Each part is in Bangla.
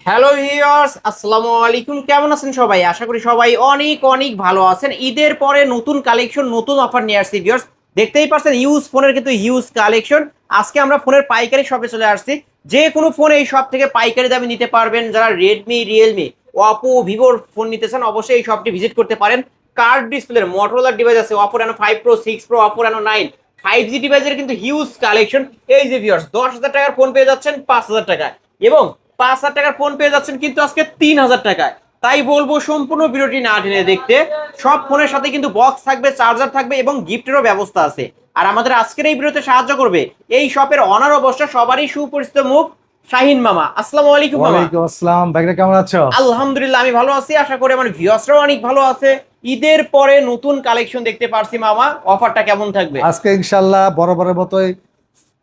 হ্যালো ভিউয়ার্স, আসসালামু আলাইকুম। কেমন আছেন সবাই? আশা করি সবাই অনেক অনেক ভালো আছেন। ঈদের পরে নতুন কালেকশন, নতুন অফার নিয়ে আসছি ভিউয়ার্স। দেখতেই পাচ্ছেন ইউজ ফোনের কিন্তু হিউজ কালেকশন। আজকে আমরা ফোনের পাইকারি শপে চলে আসছি। যে কোনো ফোন এই শপ থেকে পাইকারি দামে নিতে পারবেন। যারা রেডমি, রিয়েলমি, ওপো, ভিভোর ফোন নিতে চান অবশ্যই এই শপটি ভিজিট করতে পারেন। কার্ড ডিসপ্লের মোটরোলার ডিভাইস আছে, Oppo Reno 5 pro, 6 pro, Oppo Reno 9, 5G ডিভাইসের কিন্তু হিউজ কালেকশন। এই যে ভিউয়ার্স, 10,000 টাকার ফোন পেয়ে যাচ্ছেন 5,000 টাকায়, এবং 5,000 টাকার ফোন পেয়ে যাচ্ছেন কিন্তু আজকে 3,000 টাকায়। তাই বলবো সম্পূর্ণ ভিডিওটি না টেনে দেখতে। সব ফোনের সাথে কিন্তু বক্স থাকবে, চার্জার থাকবে এবং গিফটেরও ব্যবস্থা আছে। আর আমাদের আজকের এই ভিডিওতে সাহায্য করবে এই শপের অনার, অবশ্য সবারই সুপরিচিত মুখ, শাহিন মামা। আসসালামু আলাইকুম মামা। ওয়ালাইকুম আসসালাম। ভাইরা কেমন আছো? আলহামদুলিল্লাহ, আমি ভালো আছি। আশা করি আমার ভিউয়ার্সরাও অনেক ভালো আছে। ঈদের পরে নতুন কালেকশন দেখতে পারছি মামা, অফারটা কেমন থাকবে? আজকে ইনশাল্লাহ বরাবরের মতোই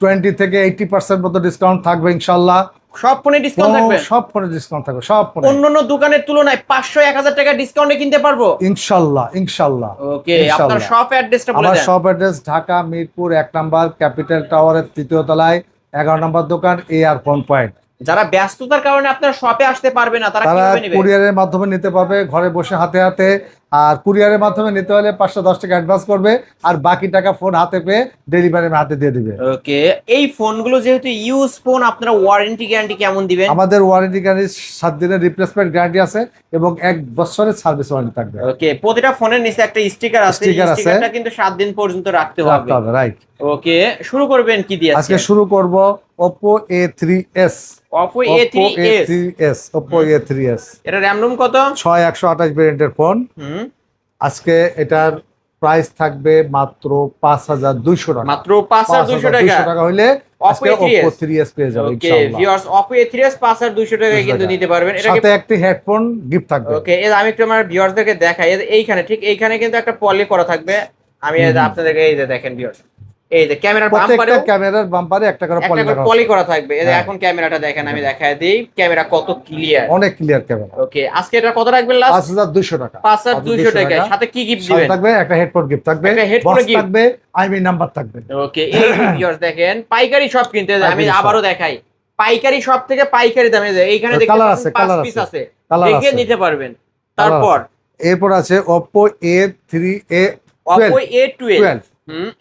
20 থেকে 80% মতো ডিসকাউন্ট থাকবে ইনশাল্লাহ। সব ফোনে ডিসকাউন্ট থাকবে? সব ফোনে ডিসকাউন্ট থাকবে, সব ফোনে। অন্যান্য দোকানের তুলনায় 500-1000 টাকা ডিসকাউন্টে কিনতে পারবো ইনশাল্লাহ ইনশাল্লাহ। ওকে, আপনার শপ অ্যাড্রেসটা বলে আমার দেন। শপ অ্যাড্রেস ঢাকা মিরপুর 1 নম্বর ক্যাপিটাল টাওয়ারের 3য় তলায় 11 নম্বর দোকান এআর ফোন পয়েন্ট। যারা ব্যস্ততার কারণে আপনার শপে আসতে পারবে না, তারা তারা কিভাবে নেবে? কুরিয়ারের মাধ্যমে নিতে পারবে, ঘরে বসে হাতে হাতে। আর কুরিয়ারের মাধ্যমে নিতে হলে 510 টাকা অ্যাডভান্স করবে, আর বাকি টাকা ফোন হাতে পেয়ে ডেলিভারি হাতে দিয়ে দিবে। ওকে, এই ফোনগুলো যেহেতু ইউজ ফোন, আপনারা ওয়ারেন্টি গ্যারান্টি কেমন দিবেন? আমাদের ওয়ারেন্টি গ্যারান্টি 7 দিনের রিপ্লেসমেন্ট গ্যারান্টি আছে এবং 1 বছরের সার্ভিস ওয়ারেন্টি থাকবে। ওকে, প্রতিটা ফোনের নিচে একটা স্টিকার আছে, স্টিকার আছে, স্টিকারটা কিন্তু 7 দিন পর্যন্ত রাখতে হবে। রাইট। ওকে, শুরু করবেন কি দিয়ে? আজকে শুরু করব Oppo A3s। Oppo A3s। Oppo A3s এটা র‍্যাম রোম কত? 6128 ভেরিয়েন্টের ফোন। আজকে এটার প্রাইস থাকবে মাত্র 5200 টাকা। মাত্র 5200 টাকা হইলে আজকে Oppo 3s পেয়ে যাবে ওকে ইনশাআল্লাহ। ভিউয়ার্স, Oppo A3s 5200 টাকায় কিন্তু নিতে পারবেন। এটা সাথে একটি হেডফোন গিফট থাকবে। ওকে, এর আমি একটু আমার ভিউয়ার্সদেরকে দেখাই। এইখানে, ঠিক এইখানে কিন্তু একটা পলি করা থাকবে। আমি আপনাদেরকে এই যে দেখেন ভিউয়ার্স, এই যে ক্যামেরার বাম্পারে, প্রত্যেকটা ক্যামেরার বাম্পারে একটা করে পলি করা থাকবে। এই যে এখন ক্যামেরাটা দেখেন, আমি দেখায় দেই ক্যামেরা কত ক্লিয়ার, অনেক ক্লিয়ার ক্যামেরা। ওকে, আজকে এটা কত রাখবেন লাস্ট? 5200 টাকা। 5200 টাকা। সাথে কি গিফট দিবেন? থাকবে একটা হেডফোন গিফট থাকবে, একটা হেডফোন বক্স গিফট থাকবে, আইমি নাম্বার থাকবে। ওকে, এই ভিউয়ার্স দেখেন পাইকারি শপ কিনতে, আমি আবারও দেখাই পাইকারি শপ থেকে পাইকারি দামে যায়। এইখানে দেখতে পাচ্ছেন 5 পিস আছে, দেখে নিতে পারবেন। তারপর এরপর আছে Oppo A3a Oppo A12।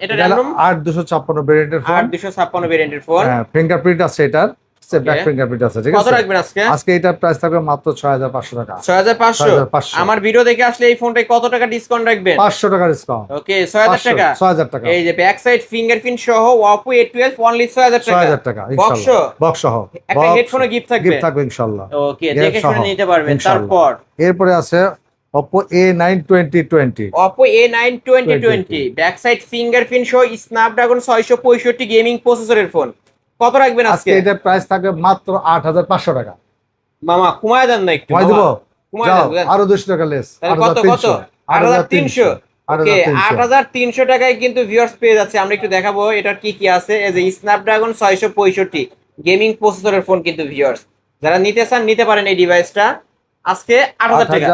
এটা র‍্যাম রোম 8256 ভেরিয়েন্টের ফোন। 8256 ভেরিয়েন্টের ফোন। হ্যাঁ, ফিঙ্গারপ্রিন্ট আছে এটার, ব্যাক ফিঙ্গারপ্রিন্ট আছে, ঠিক আছে। কত রাখবেন আজকে? আজকে এটার প্রাইস থাকবে মাত্র 6500 টাকা। 6500। আমার ভিডিও দেখে আসলে এই ফোনটায় কত টাকা ডিসকাউন্ট রাখবেন? 500 টাকা ডিসকাউন্ট। ওকে, 6000 টাকা। 6000 টাকা। এই যে ব্যাক সাইড ফিঙ্গারপ্রিন্ট সহ Oppo A12 অনলি 6000 টাকা। 6000 টাকা বক্স ইনশাআল্লাহ। বক্স সহ একটা হেডফোনও গিফট থাকবে। গিফট থাকবে ইনশাআল্লাহ। ওকে, দেখে শুনে নিতে পারবেন। তারপর এরপরে আছে Oppo A9 2020। Oppo A9 2020 back side fingerprint সহ স্ন্যাপড্রাগন 665 গেমিং প্রসেসরের ফোন। কত রাখবেন আজকে? আজকে এটার প্রাইস থাকবে মাত্র 8500 টাকা। মামা কমায় দেন না একটু? কমায় দেব? কমায় দেন আরো 200 টাকা লেস। কত কত? 8300। ওকে, 8300 টাকায় কিন্তু ভিউয়ার্স পেয়ে যাচ্ছে। আমরা একটু দেখাবো এটার কি কি আছে। এই যে স্ন্যাপড্রাগন 665 গেমিং প্রসেসরের ফোন কিন্তু ভিউয়ার্স, যারা নিতে চান নিতে পারেন এই ডিভাইসটা। আজকে 8000 টাকা।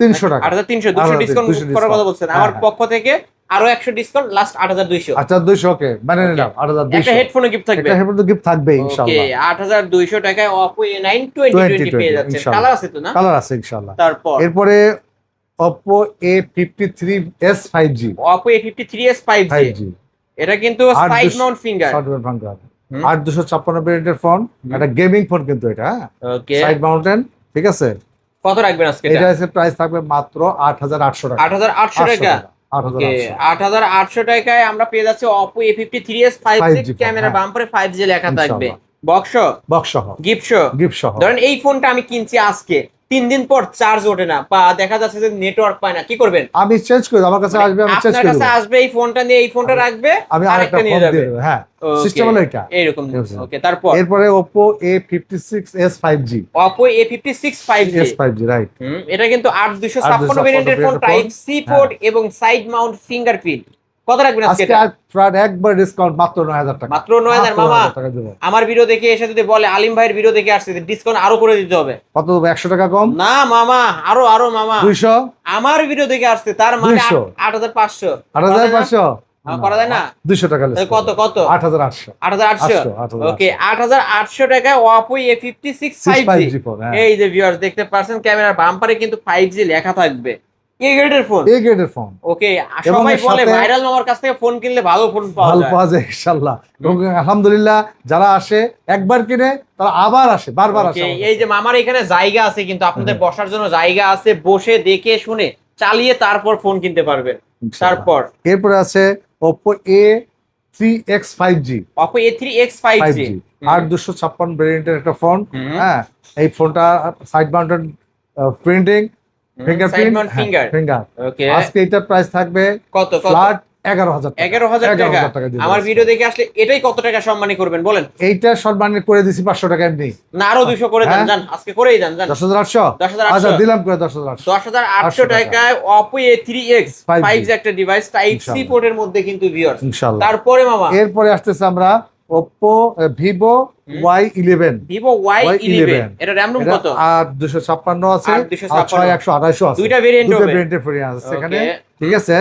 8300 টাকা। 8300 200 ডিসকাউন্ট করার কথা বলছেন। আমার পক্ষ থেকে আরো 100 ডিসকাউন্ট, লাস্ট 8200। 8200 ওকে, মানে নিলাম 8200। একটা হেডফোনও গিফট থাকবে। একটা হেডফোন গিফট থাকবে ইনশাআল্লাহ। ওকে, 8200 টাকায় Oppo A9 2020 পেয়ে যাচ্ছেন। কালার আছে তো না? কালার আছে ইনশাআল্লাহ। তারপর এরপরে Oppo A53s 5G। Oppo A53s 5G। এটা কিন্তু সাইড মাউন্ট ফিঙ্গার। 8256 ভেরিয়েন্টের ফোন, একটা গেমিং ফোন কিন্তু এটা। হ্যাঁ, ওকে, সাইড মাউন্টেন, ঠিক আছে। কত রাখবেন আজকে? এটা এর প্রাইস থাকবে মাত্র 8800 টাকা। 8800 টাকা। ওকে, 8800 টাকায় আমরা পেয়ে যাচ্ছি Oppo A53s 5G। Camera বাম্পারে 5G লেখা থাকবে। বক্স সহ গিফট সহ। ধরেন এই ফোনটা আমি কিনছি আজকে, 3 দিন পর চার্জ ওঠে না বা দেখা যাচ্ছে যে নেটওয়ার্ক পায় না, কি করবেন? আমি চেঞ্জ করে আমার কাছে আসবে, আমি চেঞ্জ করে দেব। আপনার কাছে আসবে, এই ফোনটা নিয়ে এই ফোনটা রাখবে, আমি আরেকটা নিয়ে যাবে। হ্যাঁ, সিস্টেম হলো এটা এইরকম। ওকে, তারপর এরপরে Oppo A56s 5G। Oppo A56 5G right. এটা কিন্তু 8256 ভেরিয়েন্টের ফোন, টাইপ সি পোর্ট এবং সাইড মাউন্ট ফিঙ্গারপ্রিন্ট। কত রাখবেন আজকে? আজকে একবার ডিসকাউন্ট মাত্র 9000 টাকা। মাত্র 9000। মামা আমার ভিডিও দেখে এসে যদি বলে আলিম ভাইয়ের ভিডিও দেখে আসছে, ডিসকাউন্ট আরো করে দিতে হবে। কত দেবো? 100 টাকা কম? না মামা, আরো মামা 200। আমার ভিডিও দেখে আসছে, তার মানে 8500। 8500 করা যায় না? 200 টাকা less কত করবো। কত 8800 8800 ওকে 8800 টাকায় Oppo A56 5G 5G phone, হ্যাঁ। এই যে ভিউয়ার্স দেখতে পাচ্ছেন ক্যামেরার বাম্পারে কিন্তু 5G লেখা থাকবে, এ গ্রেডের ফোন। এই গ্রেডের ফোন ওকে এবং সবাই এর বলে সাথে- ভাইরাল মামার কাছ থেকে ফোন কিনলে ভালো ফোন পাওয়া ভালো যায়। পাওয়া যায় ইনশাআল্লাহ। এবং আলহামদুলিল্লাহ যারা আসে একবার কিনে তারা আবার আসে, বারবার আসে Okay, আমাদের এই যে কাছে। মামার এখানে জায়গা আছে কিন্তু আপনাদের বসার জন্য জায়গা আছে, বসে দেখে শুনে চালিয়ে তারপর ফোন কিনতে পারবেন। ইনশাআল্লাহ। তারপর এরপরে আছে Oppo A3X 5G Oppo A3X 5G 8256 ভেরিয়েন্টের একটা ফোন। হুম। হ্যাঁ, এই ফোনটা side mounted printing, fingerprint, Side mount finger। Finger. Okay আজকে এটার প্রাইস থাকবে কত কত ফ্ল্যাট 11000 টাকা। 11000 টাকা। 11,000 টাকা দিয়ে আমার দিচ্ছি। ভিডিও দেখে আসলে এটাই কত টাকা সম্মানী করবেন বলেন? এইটা সম্মানিত করে দিছি 500 টাকা এমনি। না আরো 200 করে দেন, হ্যাঁ? জান আজকে করেই দেন, জান 10800 10,800 আচ্ছা দিলাম করে 10800 10800 টাকায় Oppo A3X 5G 5G একটা ডিভাইস টাইপ সি ইনশাআল্লাহ। পোর্টের মধ্যে কিন্তু ভিউয়ার্স। ইনশাআল্লাহ। তারপরে মামা এরপরে আসতেছে আমরা Oppo Vivo Y11 Vivo Y11 এটা RAM রুম কত? 8256 আছে 8256 আর 6128 আছে। দুইটা ভেরিয়েন্ট দুটো হবে। ভেরিয়েন্টের ফ্রি আছে সেখানে। Okay. ঠিক আছে,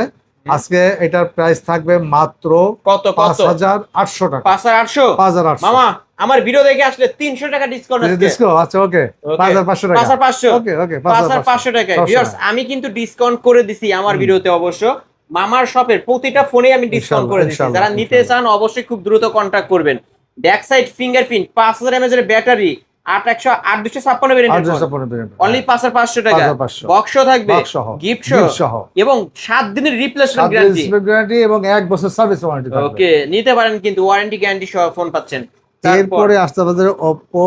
আজকে এটার প্রাইস থাকবে মাত্র কত কত 5800 টাকা। 5800 5800 মামা আমার ভিডিও দেখে আসলে 300 টাকা ডিসকাউন্ট আছে। ডিসকাউন্ট আচ্ছা ওকে 5500 টাকা। 5500 ওকে ওকে 5500 টাকা। সবসময়। ভিউয়ার্স আমি কিন্তু ডিসকাউন্ট করে দিছি আমার ভিডিওতে অবশ্য। মামার শপের প্রতিটা ফোনে আমি ডিসকাউন্ট করে দিছি। ইনশাআল্লাহ, যারা নিতে চান অবশ্যই খুব দ্রুত কন্টাক্ট করবেন। ব্যাক সাইড ফিঙ্গারপ্রিন্ট 5000 mAh এর ব্যাটারি 8256 ভেরিয়েন্টের ফোন 8256 ভেরিয়েন্ট। অনলি 5500 টাকা। 5500 বক্স থাকবে, বক্স সহ, গিফট gift সহ। সহ এবং 7 দিনের রিপ্লেসমেন্ট 7 গ্যারান্টি। দিনের গ্যারান্টি এবং 1 বছর সার্ভিস ওয়ারেন্টি থাকবে। ওকে নিতে পারেন কিন্তু ওয়ারেন্টি গ্যারান্টি সহ ফোন পাচ্ছেন। তারপর এরপরে আসতে আমাদের Oppo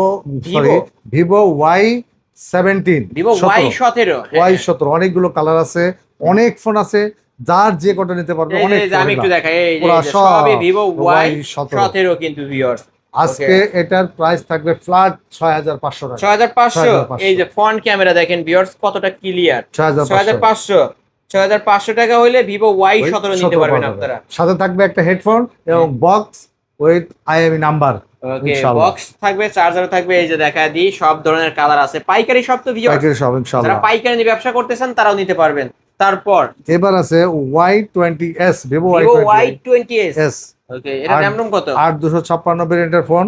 sorry Vivo Y17 Vivo Y17 Y17 অনেকগুলো কালার আছে, অনেক ফোন আছে, যার যে কোনটা নিতে পারবে। এই অনেক যে আমি একটু দেখাই এই পুরা যে সব সবই Vivo Y17 Y17 কিন্তু ভিউয়ার্স। আজকে এটার প্রাইস থাকবে ফ্ল্যাট 6500 টাকা। 6500 6500 এই যে ফ্রন্ট ক্যামেরা দেখেন ভিউয়ার্স কতটা ক্লিয়ার। 6500 6500 টাকা হইলে Vivo Y17 নিতে পারবেন আপনারা। সাথে থাকবে একটা হেডফোন এবং বক্স উইথ IMEI নাম্বার। ওকে ইনশাআল্লাহ। বক্স থাকবে, চার্জার থাকবে, এই যে দেখা দিই সব ধরনের কালার আছে। পাইকারি সব তো ভিউয়ার্স, পাইকারি সব যারা ইনশাআল্লাহ। পাইকারি নিয়ে ব্যবসা করতেছেন তারাও নিতে পারবেন। তারপর এবার আছে Y20s Vivo Vivo Y20s Y20s ওকে এটা দাম রুম কত? 8256 ভেরিয়েন্টের ফোন।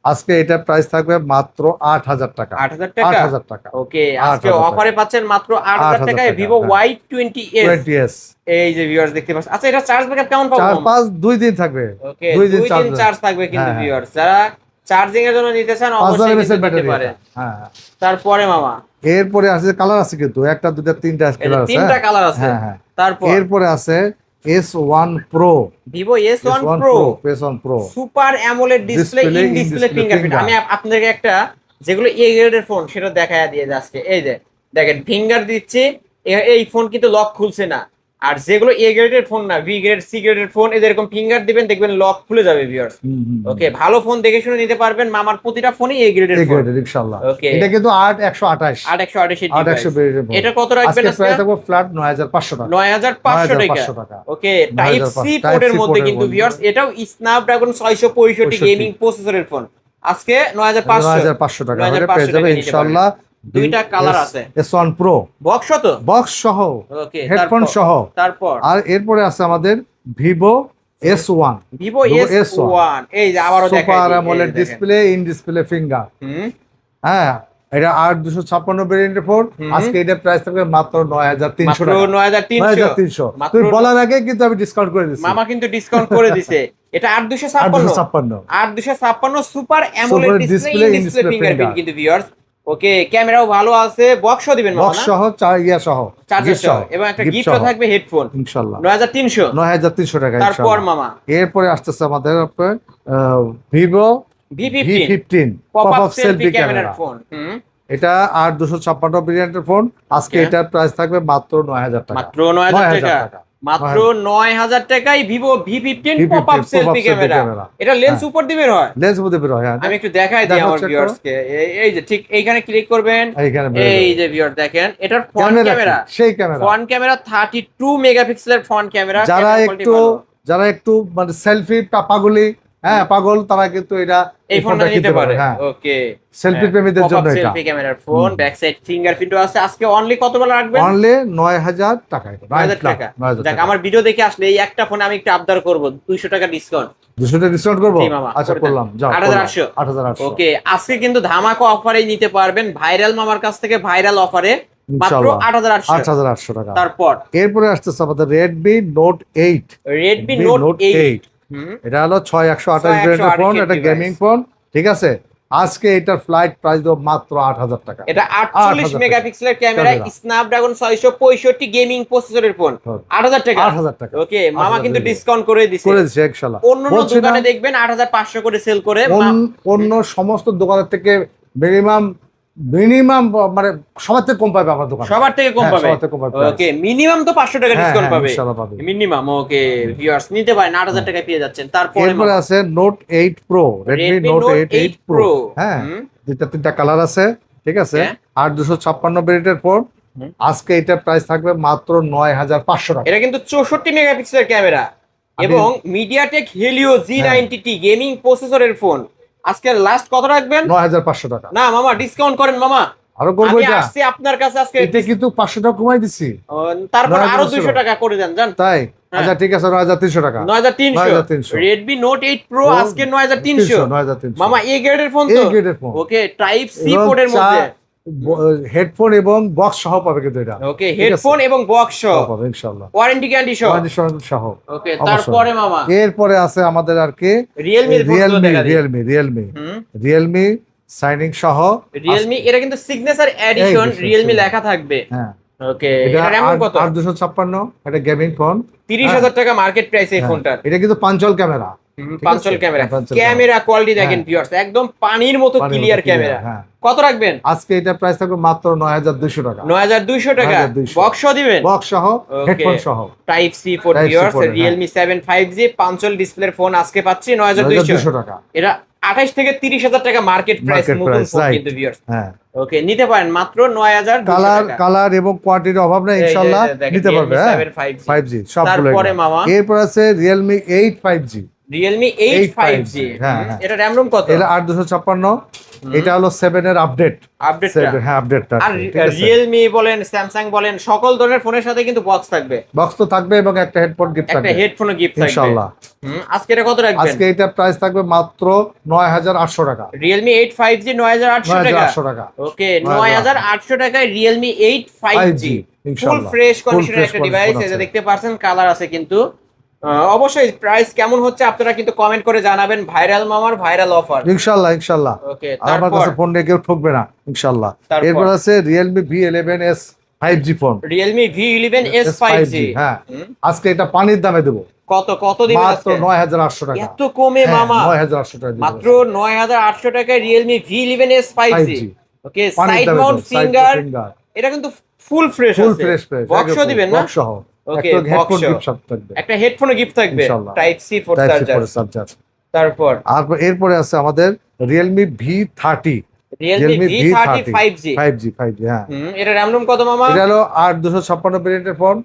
আজকে এটার প্রাইস থাকবে মাত্র 8000 টাকা। 8000 টাকা 8000 টাকা ওকে আজকে 8000 অফারে পাচ্ছেন মাত্র 8000 8000 টাকায় টাকা, Vivo হ্যাঁ। Y20s। 20s এই যে ভিউয়ার্স দেখতে পাচ্ছেন। আচ্ছা এটা চার্জ ব্যাকআপ কেমন পাবো? 4-5 2 দিন থাকবে। ওকে 2 দিন 2 দিন চার্জ থাকবে কিন্তু হ্যাঁ, ভিউয়ার্স, যারা চার্জিং এর জন্য নিতে চান 5000 অবশ্যই mAh কিন্তু এর নিতে ব্যাটারি পারেন। হ্যাঁ। তারপরে মামা এরপরে আছে কালার আছে কিন্তু একটা দুটা তিনটা এই যে কালার আছে। তিনটা কালার আছে। হ্যাঁ হ্যাঁ। তারপর এরপরে আছে S1 Pro Vivo S1 Pro S1 Pro super AMOLED display Display, in in display display fingerprint. finger। আমি আপনাদেরকে একটা যেগুলো এ গ্রেডের ফোন সেটা দেখায়া দিয়ে যাচ্ছে। এই যে দেখেন ফিঙ্গার দিচ্ছে, এই ফোন কিন্তু লক খুলছে না। আর যেগুলো এ গ্রেডের ফোন না, বি গ্রেড সি গ্রেডের ফোন এদের এরকম ফিঙ্গার দিবেন দেখবেন লক খুলে যাবে ভিউয়ার্স। ওকে ভালো ফোন দেখে শুনে নিতে পারবেন। মামার প্রতিটা ফোনই এ গ্রেডের ফোন। ইনশাআল্লাহ। Okay. এটা কিন্তু 8128 8128 8100 ভেরিয়েন্ট। এটা কত রাখবেন আজকে প্রাইস থাকবে ফ্ল্যাট 9500 টাকা। 9500 9500 টাকা। টাকা। ওকে টাইপ সি 9500 পোর্টের Type C মধ্যে port এর কিন্তু মধ্যে। ভিউয়ার্স এটাও স্ন্যাপড্রাগন 665 গেমিং প্রসেসরের ফোন। আজকে 9500 9500 টাকা হলে 9500 পেয়ে যাবে টাকায় নিতে ইনশাআল্লাহ। দুইটা কালার আছে। S1 Pro বক্স তো বক্স সহ, ওকে হেডফোন সহ। তারপর আর এরপরে আছে আমাদের Vivo S1 Vivo S1 এই যে আবারও দেখাই সুপার দিই, অ্যামোলেড এই দেখেন। Display in display finger. হুম হ্যাঁ, এটা 8256 ভেরিয়েন্টের ফোন। আজকে এটা প্রাইস থাকবে মাত্র 9300 মাত্র টাকা। 9300 9300 মাত্র তুমি বলার আগে কিন্তু আমি ডিসকাউন্ট করে দিচ্ছি। মামা কিন্তু ডিসকাউন্ট করে দিছে। এটা 8256 8256 super AMOLED Super display in display fingerprint কিন্তু ভিউয়ার্স। ওকে ক্যামেরাও ভালো আছে, বক্সও দিবেন মামা বক্স না? সহ সহ চার্জার সহ এবং একটা gift গিফটও সহ। থাকবে হেডফোন ইনশাআল্লাহ 9300। 9300 টাকা তারপর ইনশাআল্লাহ। মামা এরপরে আসতেছে আমাদের Vivo V15 V15 pop up pop-up selfie selfie ক্যামেরার ক্যামেরা। ফোন। হুম এটা 8256 ভেরিয়েন্টের ফোন। আজকে Okay. এটার প্রাইস থাকবে মাত্র 9000 টাকা। মাত্র 9000 টাকা। টাকা। মাত্র 9000 টাকায় Vivo V15 V15 pop up selfie pop-up selfie camera. camera। এটা লেন্স উপর দিবে হয়। লেন্স মধ্যে বের হয়। হ্যাঁ, আমি একটু দেখাই দিই দেখো, আমার check ভিউয়ার্স কে। এই যে ঠিক এইখানে ক্লিক করবেন। এইখানে বের এই হবে। যে ভিউয়ার দেখেন এটার ফ্রন্ট ক্যামেরা ক্যামেরা কি? সেই ক্যামেরা ফ্রন্ট ক্যামেরা 32 মেগাপিক্সেলের ফ্রন্ট ক্যামেরা। যারা একটু মানে সেলফি পাগলি হ্যাঁ পাগল তারা কিন্তু এটা এই ফোনটা নিতে পারে। হ্যাঁ ওকে, সেলফি প্রেমীদের জন্য এটা সেলফি ক্যামেরার ফোন, ব্যাক সাইড ফিঙ্গারপ্রিন্টও আছে। আজকে অনলি কত বলে রাখবেন? অনলি 9000 টাকা, 9000 টাকা। 9000 দেখ টাকা। আমার ভিডিও দেখে আসলে এই একটা ফোনে আমি একটু আবদার করব 200 টাকা ডিসকাউন্ট। 200 টাকা ডিসকাউন্ট করব? জি মামা, আচ্ছা করে দেন। করলাম, যাও 8800। 8800। ওকে, আজকে কিন্তু ধামাকা অফারে নিতে পারবেন ভাইরাল মামার কাছ থেকে, ভাইরাল অফারে মাত্র ইনশাআল্লাহ 8800। 8800 টাকা। তারপর এরপরে আসতেছে আমাদের Redmi Note 8। Redmi Note 8। এটা হলো 6128 ব্র্যান্ডের ফোন, এটা গেমিং ফোন, ঠিক আছে। আজকে এটার ফ্লাইট প্রাইস দেব মাত্র 8000 টাকা। এটা 48 মেগাপিক্সেলের ক্যামেরা, স্ন্যাপড্রাগন 665 গেমিং প্রসেসরের ফোন, 8000 টাকা। 8000 টাকা। ওকে, মামা কিন্তু ডিসকাউন্ট করে দিছে। করে দিছে ইনশাআল্লাহ। অন্য দোকানে দেখবেন 8500 করে সেল করে। অন্য সমস্ত দোকানের থেকে মিনিমাম মানে সবার থেকে কম পাবে আমার দোকান, সবার থেকে কম পাবে। সবার থেকে কম পাবে। ওকে, মিনিমাম তো 500 টাকা ডিসকাউন্ট পাবে ইনশাআল্লাহ পাবে মিনিমাম। ওকে ভিউয়ার্স, নিতে পারেন 8000 টাকায় পেয়ে যাচ্ছেন। তারপরে এরপরে আছে Note 8 Pro, Redmi Note 8 Pro। হ্যাঁ, দুইটা তিনটা কালার আছে, ঠিক আছে। 8256 ভেরিয়েন্টের ফোন। আজকে এটার প্রাইস থাকবে মাত্র 9500 টাকা। এটা কিন্তু 64 মেগাপিক্সেলের ক্যামেরা এবং মিডিয়াটেক হেলিও G90T গেমিং প্রসেসরের ফোন। আজকে লাস্ট কত রাখবেন? 9500 টাকা। না মামা, ডিসকাউন্ট করেন মামা। আরো করব আমি এটা। আসছি আপনার কাছে আজকে, এটা কিন্তু 500 টাকা কমাই দিছি। তারপর আরো 200 টাকা করে দেন জান। তাই? আচ্ছা ঠিক আছে, 9300 টাকা। 9300। Redmi Note 8 Pro আজকে 9300। 9300 মামা এ গ্রেডের ফোন তো। এই গ্রেডের ফোন। ওকে, টাইপ সি পোর্টের মধ্যে হেডফোন এবং বক্স সহ পাবে কিন্তু এটা। ওকে, হেডফোন এবং বক্স সহ পাবে ইনশাআল্লাহ। ওয়ারেন্টি গ্যারান্টি সহ। ওয়ারেন্টি সহ। ওকে, তারপরে মামা এরপরে আছে আমাদের আর কি Realme সাইনিং সহ। Realme, এটা কিন্তু সিগনেচার এডিশন Realme লেখা থাকবে। হ্যাঁ ওকে, এটা RAM কত? 8256, এটা গেমিং ফোন। 30000 টাকা মার্কেট প্রাইস এই ফোনটার। এটা কিন্তু punch hole camera, punch hole camera. Camera quality দেখেন ভিউয়ার্স, একদম পানির মতো ক্লিয়ার ক্যামেরা। কত রাখবেন? আজকে এটা প্রাইস থাকবে মাত্র 9200 টাকা। 9200 টাকা। 9200 বক্স সহ দিবেন? বক্স সহ, হেডফোন সহ। Type C port viewers, Realme 7 5G পাঁচল ডিসপ্লের ফোন আজকে পাচ্ছি 9200 টাকা। এটা 28 থেকে 30000 টাকা মার্কেট প্রাইস নতুন ফোন কিন্তু ভিউয়ার্স। হ্যাঁ ওকে, নিতে পারেন মাত্র 9200 টাকা। কালার এবং কোয়ান্টিটির অভাব নাই, ইনশাআল্লাহ নিতে পারবে। হ্যাঁ 5G সবগুলো। তারপরে মামা এরপর আছে Realme 8 5G। Realme 8 5G। এটা RAM ROM কত? এটা 8256। এটা হলো 7 এর আপডেট। হ্যাঁ আপডেটটা। আর Realme বলেন, Samsung বলেন, সকল ধরনের ফোনের সাথে কিন্তু বক্স থাকবে। বক্স তো থাকবে এবং একটা হেডফোন গিফট থাকবে। একটা হেডফোনও গিফট থাকবে ইনশাআল্লাহ। আজকে এটা কত রাখবেন? আজকে এটা প্রাইস থাকবে মাত্র 9800 টাকা। Realme 8 5G 9800 টাকা। ওকে, 9800 টাকায় Realme 8 5G ফুল ফ্রেশ কন্ডিশনের একটা ডিভাইস। এটা দেখতে পাচ্ছেন, কালার আছে কিন্তু। অবশ্যই প্রাইস কেমন হচ্ছে আপনারা কিন্তু কমেন্ট করে জানাবেন। ভাইরাল মামার ভাইরাল অফার ইনশাআল্লাহ। ওকে, আমার কাছে ফোন নিয়ে কেউ ঠকবে না ইনশাআল্লাহ। এরপর আছে Realme V11s 5G phone. Realme V11s 5G। হ্যাঁ, আজকে এটা পানির দামে দেব। কত দিবেন মাত্র 9800 টাকা। এত কমে মামা? 9800 টাকা মাত্র 9800 টাকায় Realme V11s 5G। ওকে, সাইড মাউন্ট ফিঙ্গার, এটা কিন্তু ফুল ফ্রেশ আছে। বক্স দিবেন না? বক্স সহ। ওকে, হেডফোন গিফট থাকবে। একটা হেডফোনও গিফট থাকবে, টাইপ সি পোর্ট চার্জার। তারপর এরপরে আছে আমাদের Realme V30। Realme V30 5G। 5G হ্যাঁ। এটা RAM ROM কত মামা? এটা হলো 8256 ভেরিয়েন্টের ফোন।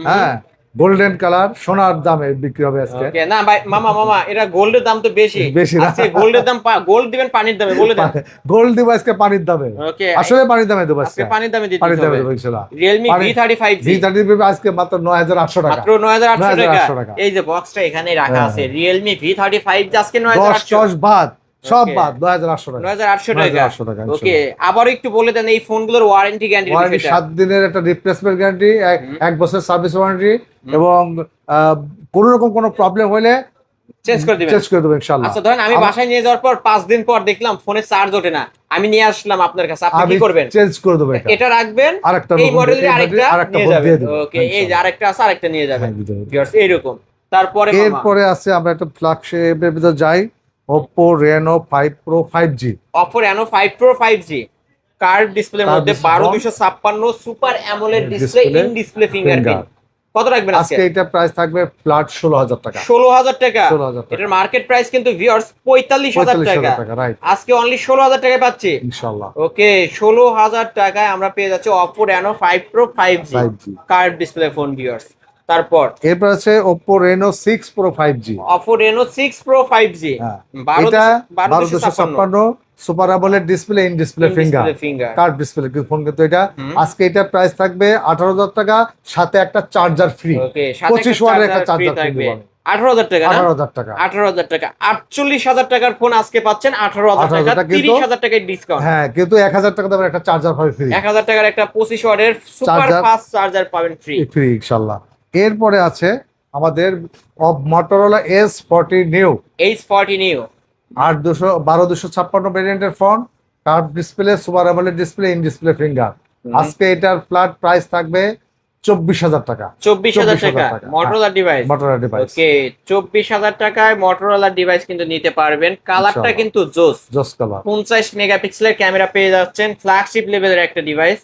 হ্যাঁ, গোল্ডেন কালার, সোনার দামে বিক্রি হবে আজকে। ওকে, না ভাই মামা এটা গোল্ডের দাম তো বেশি না। আজকে গোল্ডের দাম গোল্ড দিবেন পানির দামে? বলে দেন। গোল্ড দিব আজকে পানির দামে। ওকে, আসলে পানির দামে দেব আজকে। পানির দামে দিতে হবে ইনশাআল্লাহ। Realme V30 5G আজকে মাত্র 9800 টাকা। মাত্র 9800 টাকা। এই যে বক্সটা এখানেই রাখা আছে, Realme V30 5G আজকে 9800। 10 বাদ, সব বাদ 9800 টাকা। 9800 টাকা। ওকে, আবার একটু বলে দেন এই ফোনগুলোর ওয়ারেন্টি গ্যারান্টি। 7 দিনের একটা রিপ্লেসমেন্ট গ্যারান্টি, 1 বছর সার্ভিস ওয়ারেন্টি এবং কোনো রকম কোনো প্রবলেম হলে চেঞ্জ করে দিবেন ইনশাআল্লাহ। আচ্ছা, ধরেন আমি বাসায় নিয়ে যাওয়ার পর 5 দিন পর দেখলাম ফোনে চার্জ ওঠে না, আমি নিয়ে আসলাম আপনার কাছে, আপনি কি করবেন? চেঞ্জ করে দেব। এটা রাখবেন, এই মডেলের আরেকটা নিয়ে যাবেন। ওকে, এই যে আরেকটা আছে, আরেকটা নিয়ে যাবেন ভিউয়ার্স এইরকম। এরপরে আছে আমরা একটা ফ্ল্যাগশিপের ভিতর যাই, Oppo Reno 5 Pro 5G। Oppo Reno 5 Pro 5G curve ডিসপ্লের মধ্যে 12256 super AMOLED display, in display fingerprint. কত রাখবেন আজকে? আজকে এটা প্রাইস থাকবে ফ্ল্যাট 16000 টাকা। 16000 টাকা। এটার মার্কেট প্রাইস কিন্তু ভিউয়ার্স 45000 টাকা। আজকে অনলি 16000 টাকায় পাচ্ছি ইনশাআল্লাহ। ওকে, 16000 টাকায় আমরা পেয়ে যাচ্ছি Oppo Reno 5 Pro 5G curve display phone viewers. তারপর এরপর আছে Oppo Reno 6 Pro 5G। Oppo Reno 6 Pro 5G, হ্যাঁ, 12 এটা 1256 1256 super AMOLED display, in display finger curve display phone, কিন্তু এটা আজকে এটার প্রাইস থাকবে 18,000 টাকা, সাথে একটা চার্জার ফ্রি। ওকে, 25 ওয়াটের একটা চার্জার থাকবে। ফ্রি 18,000 টাকা না? 18,000 টাকা। 18,000 টাকা। 48,000 টাকার ফোন আজকে পাচ্ছেন 18,000 টাকা, 30,000 টাকায় ডিসকাউন্ট। হ্যাঁ, কিন্তু 1,000 টাকা দামের একটা চার্জার পাবে ফ্রি। 1,000 টাকার একটা 25 ওয়াটের সুপার ফাস্ট চার্জার পাবেন ফ্রি ইনশাআল্লাহ। এরপরে আছে আমাদের Motorola S40 Neo, H40 Neo 1256 ভেরিয়েন্টের ফোন, curve display, super AMOLED display, in display finger. আজকে এটার ফ্ল্যাট প্রাইস থাকবে 24,000 টাকা। 24,000 টাকা Motorola ডিভাইস। Motorola ডিভাইস, ওকে, 24,000 টাকায় Motorola ডিভাইস কিন্তু নিতে পারবেন। কালারটা কিন্তু জোস কালার। 50 মেগাপিক্সেলের ক্যামেরা পেয়ে যাচ্ছেন, ফ্ল্যাগশিপ লেভেলের একটা ডিভাইস।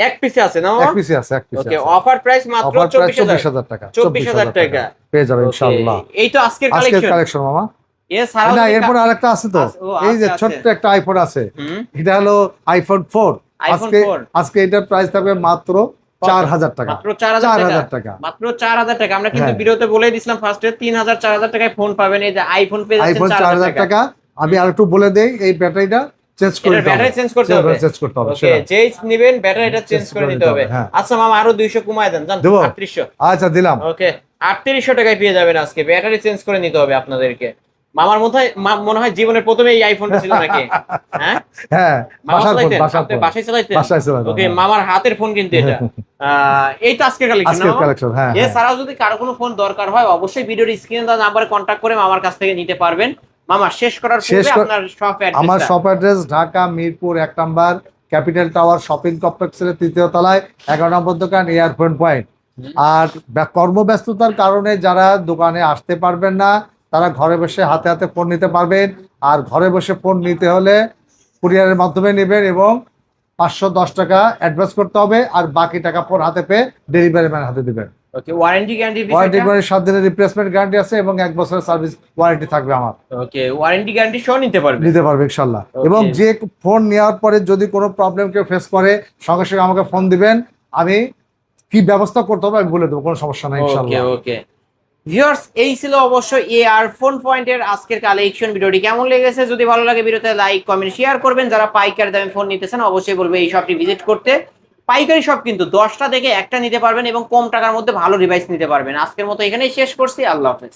এক পিসে আছে না? এক পিসে আছে। ওকে, অফার প্রাইস মাত্র 24,000 টাকা। 24,000 টাকা পেয়ে যাবেন ইনশাআল্লাহ। এই তো আজকের কালেকশন মামা। এছাড়াও না, এরপর আরেকটা আছে তো, এই যে ছোট্ট একটা আইফোন আছে, এটা হলো iPhone 4। আজকে এটার প্রাইস থাকবে মাত্র 4,000 টাকা। মাত্র 4,000 টাকা। মাত্র 4,000 টাকা। আমরা কিন্তু ভিডিওতে বলে দিছিলাম ফার্স্টে 3,000 4,000 টাকায় ফোন পাবেন। এই যে আইফোন পেয়ে যাচ্ছেন 4,000 টাকা। আমি আর একটু বলে দেই, এই ব্যাটারিটা চেঞ্জ করে দিতে হবে। ব্যাটারি চেঞ্জ করতে হবে। ওকে, যেই নেবেন ব্যাটারিটা চেঞ্জ করে নিতে হবে। আচ্ছা মামা, আরো 200 কমায় দেন, জান 3800। আচ্ছা, দিলাম। ওকে, 3800 টাকায় পেয়ে যাবেন আজকে। ব্যাটারি চেঞ্জ করে নিতে হবে আপনাদেরকে। মামার মনে হয় জীবনের প্রথমে এই আইফোনটা ছিল নাকি? হ্যাঁ হ্যাঁ, বাসায় চালাইতেন। ওকে, মামার হাতের ফোন কিন্তু এটা। এই তো আজকের কালেকশন। হ্যাঁ, এছাড়াও যদি কারো কোনো ফোন দরকার হয়, অবশ্যই ভিডিওর স্ক্রিনে দেওয়া নাম্বারে কন্টাক্ট করে মামার কাছ থেকে নিতে পারবেন। মামা, শেষ করার পূর্বে আপনার শপ অ্যাড্রেস। আমার shop address Dhaka Mirpur 1 number capital tower shopping কমপ্লেক্সের 3য় তলায়, 11 নম্বর দোকান, এয়ারপোর্ট পয়েন্ট। আর কর্মব্যস্ততার কারণে যারা দোকানে আসতে পারবেন না, তারা ঘরে বসে হাতে হাতে ফোন নিতে পারবেন। আর ঘরে বসে ফোন নিতে হলে কুরিয়ারের মাধ্যমে নেবেন এবং 510 টাকা অ্যাডভান্স করতে হবে, আর বাকি টাকা ফোন হাতে পেয়ে ডেলিভারি ম্যান হাতে দিবেন। ওকে, ওয়ারেন্টি গ্যারান্টি 7 দিনের রিপ্লেসমেন্ট গ্যারান্টি আছে এবং 1 বছরের সার্ভিস ওয়ারেন্টি থাকবে আমার। ওকে, ওয়ারেন্টি গ্যারান্টি সহ নিতে পারবে ইনশাআল্লাহ। এবং যে ফোন নেওয়ার পরে যদি কোনো প্রবলেম কেউ ফেস করে, সঙ্গে সঙ্গে আমাকে ফোন দিবেন, আমি কি ব্যবস্থা করতে হবে আমি বলে দেবো, কোনো সমস্যা নাই ইনশাআল্লাহ। ওকে ভিউয়ার্স, এই ছিল অবশ্যই এআর ফোন পয়েন্টের আজকের কালেকশন। ভিডিওটি কেমন লেগেছে? যদি ভালো লাগে ভিডিওতে লাইক কমেন্ট শেয়ার করবেন। যারা পাইকারি দামে ফোন নিতেছেন, অবশ্যই বলবো এই শপটি ভিজিট করতে। পাইকারি শপ কিন্তু 10টা থেকে একটা নিতে পারবেন এবং কম টাকার মধ্যে ভালো ডিভাইস নিতে পারবেন। আজকের মতো এখানেই শেষ করছি। আল্লাহ হাফেজ।